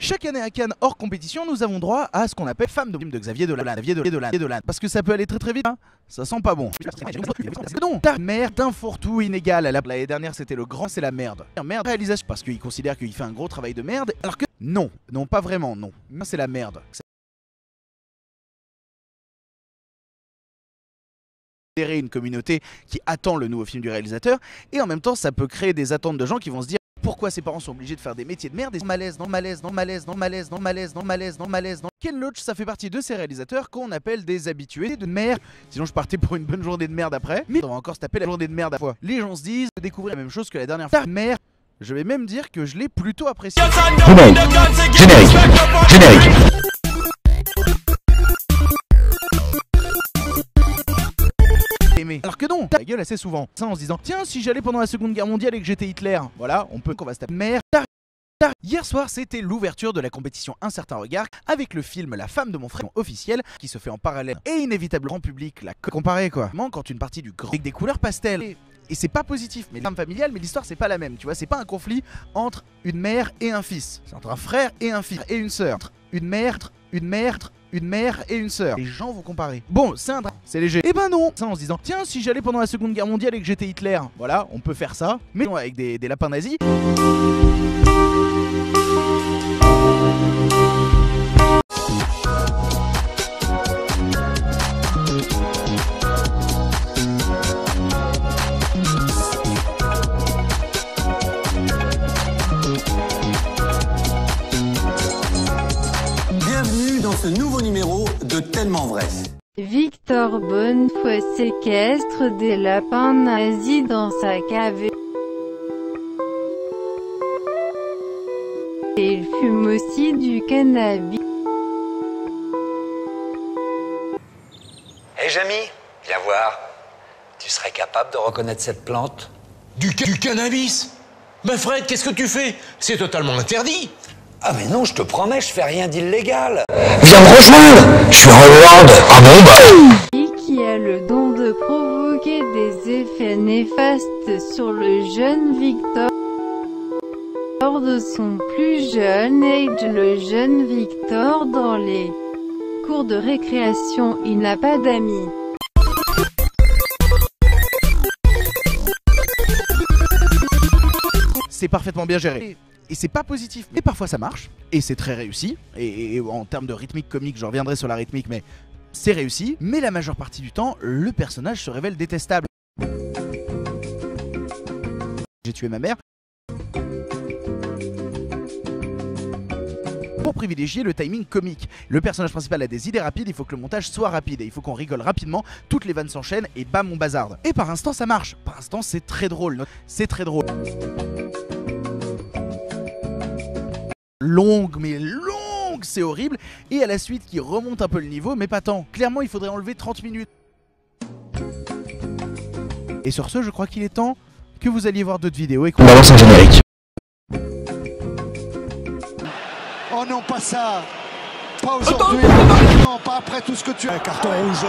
Chaque année à Cannes, hors compétition, nous avons droit à ce qu'on appelle femme de Xavier Dolan. Parce que ça peut aller très très vite, hein. Ça sent pas bon. Non, ta merde d'un fourre-tout inégal. L'année dernière, c'était le grand, c'est la merde. Merde réalisation parce qu'il considère qu'il fait un gros travail de merde, alors que non, pas vraiment, non. C'est la merde. Une communauté qui attend le nouveau film du réalisateur, et en même temps, ça peut créer des attentes de gens qui vont se dire pourquoi ses parents sont obligés de faire des métiers de merde et malaise. Ken Loach, ça fait partie de ces réalisateurs qu'on appelle des habitués de merde. Sinon, je partais pour une bonne journée de merde après. Mais on va encore se taper la journée de merde à fois. Les gens se disent de découvrir la même chose que la dernière fois. Merde. Je vais même dire que je l'ai plutôt apprécié. Générique. Alors que non, ta gueule assez souvent. Ça en se disant, tiens, si j'allais pendant la Seconde Guerre mondiale et que j'étais Hitler, voilà, qu'on va se taper. Merde. Hier soir, c'était l'ouverture de la compétition Un certain regard avec le film La femme de mon frère officiel qui se fait en parallèle et inévitablement grand public la comparé quoi. Quand une partie du grand avec des couleurs pastel. Et c'est pas positif, mais l'âme familiale, mais l'histoire c'est pas la même, tu vois, c'est pas un conflit entre une mère et un fils. C'est entre un frère et un fils et une sœur. Une mère et une sœur. Les gens vont comparer. Bon, c'est un drame, c'est léger. Eh ben non. Ça en se disant, tiens, si j'allais pendant la Seconde Guerre mondiale et que j'étais Hitler, voilà, on peut faire ça, mais non, avec des lapins nazis. Bienvenue dans ce nouveau numéro de Tellement Vrai. Victor Bonnefoy séquestre des lapins nazis dans sa cave. Et il fume aussi du cannabis. Hé Jamy, viens voir. Tu serais capable de reconnaître cette plante? Du cannabis? Mais Fred, qu'est-ce que tu fais? C'est totalement interdit. Ah mais non, je te promets, je fais rien d'illégal. Viens me rejoindre. Je suis Howard. Ah bon bah... Qui a le don de provoquer des effets néfastes sur le jeune Victor. Lors de son plus jeune âge, le jeune Victor dans les cours de récréation, il n'a pas d'amis. C'est parfaitement bien géré. Et c'est pas positif, mais parfois ça marche, et c'est très réussi, et en termes de rythmique comique, je reviendrai sur la rythmique, mais c'est réussi, mais la majeure partie du temps, le personnage se révèle détestable. J'ai tué ma mère. Pour privilégier le timing comique. Le personnage principal a des idées rapides, il faut que le montage soit rapide, et il faut qu'on rigole rapidement, toutes les vannes s'enchaînent, et bam on bazarde. Et par instant ça marche, par instant c'est très drôle, longue, c'est horrible, et à la suite qui remonte un peu le niveau, mais pas tant. Clairement, il faudrait enlever 30 minutes. Et sur ce, je crois qu'il est temps que vous alliez voir d'autres vidéos et qu'on balance un générique. Oh non, pas ça. Pas aujourd'hui. Non, pas après tout ce que tu as. Carton rouge.